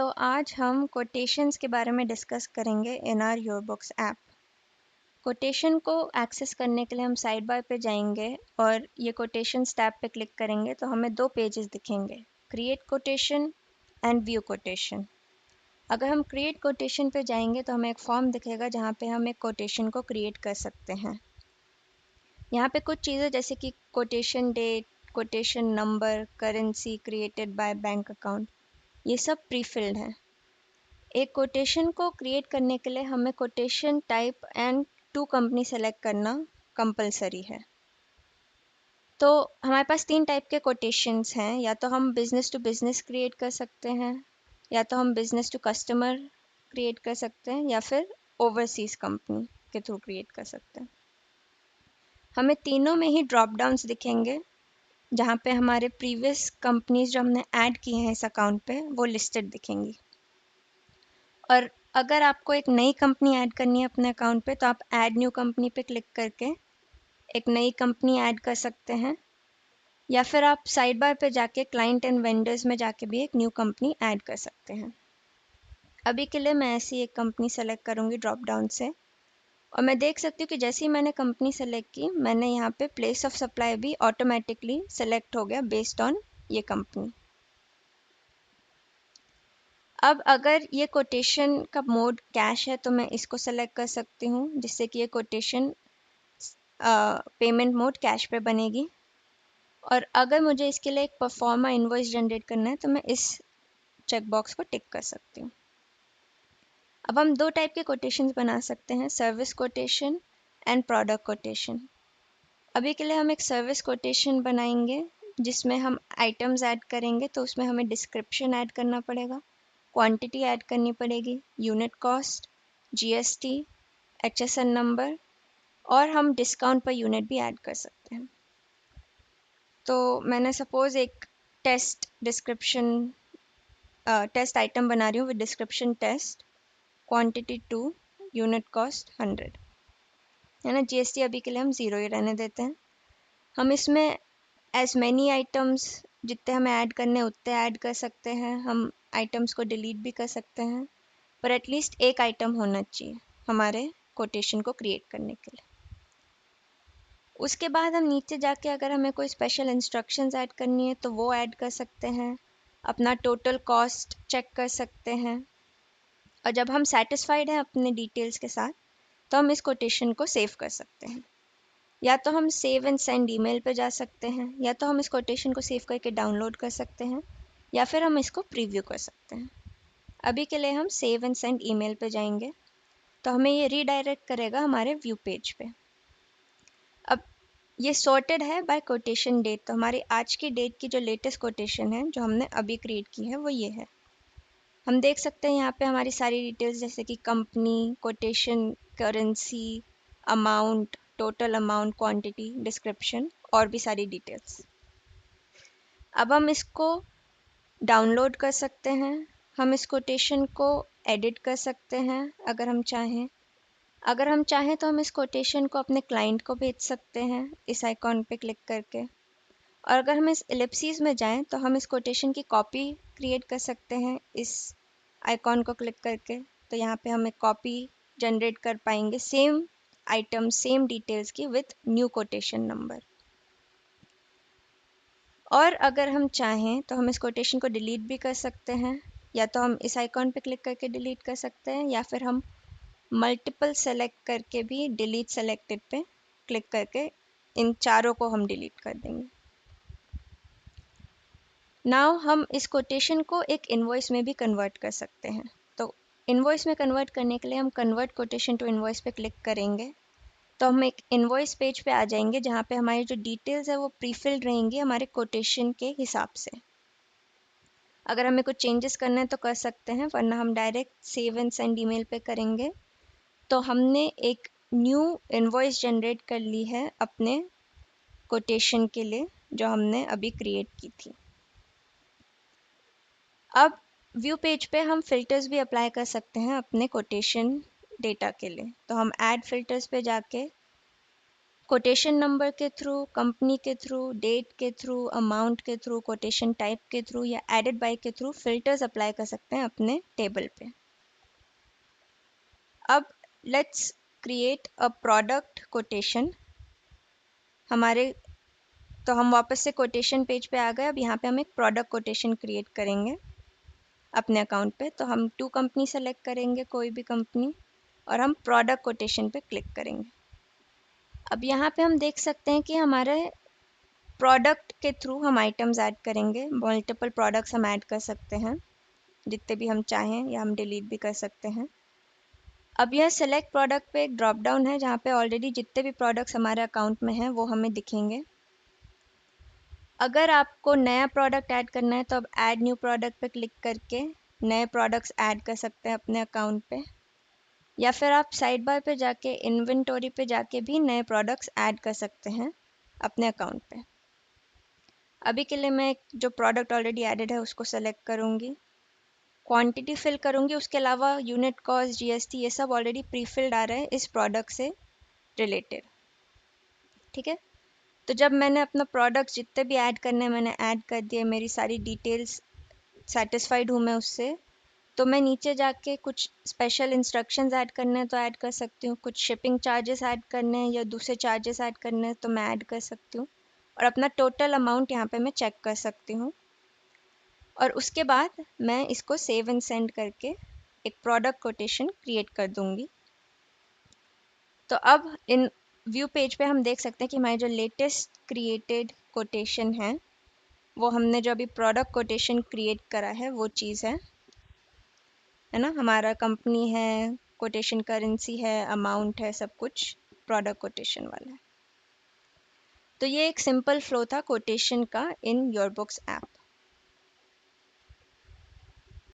तो आज हम कोटेशंस के बारे में डिस्कस करेंगे इन आर योरबुक्स ऐप। कोटेशन को एक्सेस करने के लिए हम साइड बार पे जाएंगे और ये कोटेशंस टैब पे क्लिक करेंगे तो हमें दो पेजेस दिखेंगे, create quotation and view quotation. अगर हम क्रिएट कोटेशन पे जाएंगे तो हमें एक फॉर्म दिखेगा जहाँ पे हम एक कोटेशन को क्रिएट कर सकते हैं। यहाँ पे कुछ चीज़ें जैसे कि quotation date, quotation number, currency created by bank account, ये सब प्री फिल्ड है। एक कोटेशन को क्रिएट करने के लिए हमें quotation type and to company select करना कंपलसरी है। तो हमारे पास तीन टाइप के कोटेशंस हैं, या तो हम बिज़नेस टू बिज़नेस क्रिएट कर सकते हैं, या तो हम बिज़नेस टू कस्टमर क्रिएट कर सकते हैं, या फिर ओवरसीज़ कंपनी के थ्रू क्रिएट कर सकते हैं। हमें तीनों में ही ड्रॉप डाउन्स दिखेंगे जहाँ पे हमारे प्रीवियस कंपनीज जो हमने ऐड की हैं इस अकाउंट पे वो लिस्टेड दिखेंगी। और अगर आपको एक नई कंपनी ऐड करनी है अपने अकाउंट पे तो आप ऐड न्यू कंपनी पे क्लिक करके एक नई कंपनी ऐड कर सकते हैं, या फिर आप साइड बार पे जाके क्लाइंट एंड वेंडर्स में जाके भी एक न्यू कंपनी ऐड कर सकते हैं। अभी के लिए मैं ऐसी एक कंपनी सेलेक्ट करूँगी ड्रॉप डाउन से, और मैं देख सकती हूँ कि जैसे ही मैंने कंपनी सेलेक्ट की मैंने यहाँ पे प्लेस ऑफ सप्लाई भी ऑटोमेटिकली सेलेक्ट हो गया बेस्ड ऑन ये कंपनी। अब अगर ये कोटेशन का मोड कैश है तो मैं इसको सेलेक्ट कर सकती हूँ, जिससे कि ये कोटेशन पेमेंट मोड कैश पे बनेगी। और अगर मुझे इसके लिए एक परफॉर्मा इनवॉइस जनरेट करना है तो मैं इस चेकबॉक्स को टिक कर सकती हूँ। अब हम दो टाइप के कोटेशंस बना सकते हैं, service quotation and product quotation. अभी के लिए हम एक सर्विस कोटेशन बनाएंगे जिसमें हम आइटम्स ऐड करेंगे, तो उसमें हमें डिस्क्रिप्शन ऐड करना पड़ेगा, क्वांटिटी ऐड करनी पड़ेगी, unit cost, GST, HSN number, और हम डिस्काउंट पर यूनिट भी ऐड कर सकते हैं। तो मैंने सपोज़ एक टेस्ट आइटम बना रही हूँ with description test, quantity 2, unit cost 100, है ना। जीएसटी अभी के लिए हम 0 ही रहने देते हैं। हम इसमें एज मैनी आइटम्स जितने हमें ऐड करने उतने ऐड कर सकते हैं, हम आइटम्स को डिलीट भी कर सकते हैं, पर एटलीस्ट एक आइटम होना चाहिए हमारे कोटेशन को क्रिएट करने के लिए। उसके बाद हम नीचे जाके अगर हमें कोई स्पेशल इंस्ट्रक्शंस ऐड करनी है तो वो ऐड कर सकते हैं, अपना टोटल कॉस्ट चेक कर सकते हैं, और जब हम सेटिस्फाइड हैं अपने डिटेल्स के साथ तो हम इस कोटेशन को सेव कर सकते हैं। या तो हम सेव एंड सेंड ईमेल पे जा सकते हैं, या तो हम इस कोटेशन को सेव करके डाउनलोड कर सकते हैं, या फिर हम इसको प्रीव्यू कर सकते हैं। अभी के लिए हम सेव एंड सेंड ईमेल पे जाएंगे तो हमें ये रीडायरेक्ट करेगा हमारे व्यू पेज पे। अब ये सॉर्टेड है बाय कोटेशन डेट, तो हमारी आज की डेट की जो लेटेस्ट कोटेशन है जो हमने अभी क्रिएट की है वो ये है। हम देख सकते हैं यहाँ पे हमारी सारी डिटेल्स जैसे कि company, quotation, currency, amount, total amount, quantity, description और भी सारी डिटेल्स। अब हम इसको डाउनलोड कर सकते हैं, हम इस कोटेशन को एडिट कर सकते हैं अगर हम चाहें। अगर हम चाहें तो हम इस कोटेशन को अपने क्लाइंट को भेज सकते हैं इस आइकॉन पे क्लिक करके। और अगर हम इस एलिप्सिस में जाएं तो हम इस कोटेशन की कॉपी क्रिएट कर सकते हैं इस आइकॉन को क्लिक करके। तो यहाँ पे हम एक कॉपी जनरेट कर पाएंगे सेम आइटम सेम डिटेल्स की विथ न्यू कोटेशन नंबर। और अगर हम चाहें तो हम इस कोटेशन को डिलीट भी कर सकते हैं, या तो हम इस आइकॉन पे क्लिक करके डिलीट कर सकते हैं, या फिर हम मल्टीपल सेलेक्ट करके भी डिलीट सेलेक्टेड पे क्लिक करके इन चारों को हम डिलीट कर देंगे। नाउ हम इस कोटेशन को एक इनवॉइस में भी कन्वर्ट कर सकते हैं। तो इनवॉइस में कन्वर्ट करने के लिए हम कन्वर्ट कोटेशन टू इनवॉइस पे क्लिक करेंगे तो हम एक इनवॉइस पेज पे आ जाएंगे जहाँ पे हमारी जो डिटेल्स है वो प्रीफिल्ड रहेंगी हमारे कोटेशन के हिसाब से। अगर हमें कुछ चेंजेस करना है तो कर सकते हैं, वरना हम direct save and send email पे करेंगे। तो हमने एक न्यू इनवॉइस जनरेट कर ली है अपने कोटेशन के लिए जो हमने अभी क्रिएट की थी। अब व्यू पेज पे हम फिल्टर्स भी अप्लाई कर सकते हैं अपने कोटेशन डेटा के लिए। तो हम ऐड फिल्टर्स पे जाके कोटेशन नंबर के थ्रू, कंपनी के थ्रू, डेट के थ्रू, अमाउंट के थ्रू, कोटेशन टाइप के थ्रू या एडेड बाय के थ्रू फिल्टर्स अप्लाई कर सकते हैं अपने टेबल पे। अब let's create a product quotation. हमारे तो हम वापस से कोटेशन पेज पे आ गए। अब यहाँ पे हम एक प्रोडक्ट कोटेशन क्रिएट करेंगे अपने अकाउंट पे। तो हम टू कंपनी सेलेक्ट करेंगे, कोई भी कंपनी, और हम प्रोडक्ट कोटेशन पे क्लिक करेंगे। अब यहाँ पे हम देख सकते हैं कि हमारे प्रोडक्ट के थ्रू हम आइटम्स ऐड करेंगे। मल्टीपल प्रोडक्ट्स हम ऐड कर सकते हैं जितने भी हम चाहें, या हम डिलीट भी कर सकते हैं। अब यह सेलेक्ट प्रोडक्ट पे एक ड्रॉप डाउन है जहाँ पे ऑलरेडी जितने भी प्रोडक्ट्स हमारे अकाउंट में हैं वो हमें दिखेंगे। अगर आपको नया प्रोडक्ट ऐड करना है तो अब ऐड न्यू प्रोडक्ट पे क्लिक करके नए प्रोडक्ट्स ऐड कर सकते हैं अपने अकाउंट पे, या फिर आप साइड बार पे जाके इन्वेंटोरी पे जाके भी नए प्रोडक्ट्स ऐड कर सकते हैं अपने अकाउंट पे। अभी के लिए मैं जो प्रोडक्ट ऑलरेडी एडेड है उसको सेलेक्ट करूँगी, क्वांटिटी फिल करूँगी। उसके अलावा यूनिट कॉस्ट, जीएसटी, ये सब ऑलरेडी प्री फिल्ड आ रहा है इस प्रोडक्ट से रिलेटेड। ठीक है, तो जब मैंने अपना प्रोडक्ट जितने भी ऐड करने हैं मैंने ऐड कर दिए, मेरी सारी डिटेल्स सेटिस्फाइड हूँ मैं उससे, तो मैं नीचे जाके कुछ स्पेशल इंस्ट्रक्शंस ऐड करने हैं तो ऐड कर सकती हूँ, कुछ शिपिंग चार्जेस ऐड करने हैं या दूसरे चार्जेस ऐड करने हैं तो मैं ऐड कर सकती हूँ, और अपना टोटल अमाउंट यहाँ पे मैं चेक कर सकती हूँ। और उसके बाद मैं इसको सेव एंड सेंड करके एक प्रोडक्ट कोटेशन क्रिएट कर दूँगी। तो अब इन व्यू पेज पे हम देख सकते हैं कि हमारी जो लेटेस्ट क्रिएटेड कोटेशन है वो हमने जो अभी प्रोडक्ट कोटेशन क्रिएट करा है वो चीज़ है ना। हमारा कंपनी है, कोटेशन करेंसी है, अमाउंट है, सब कुछ प्रोडक्ट कोटेशन वाला है। तो ये एक सिंपल फ्लो था कोटेशन का इन योरबुक्स ऐप।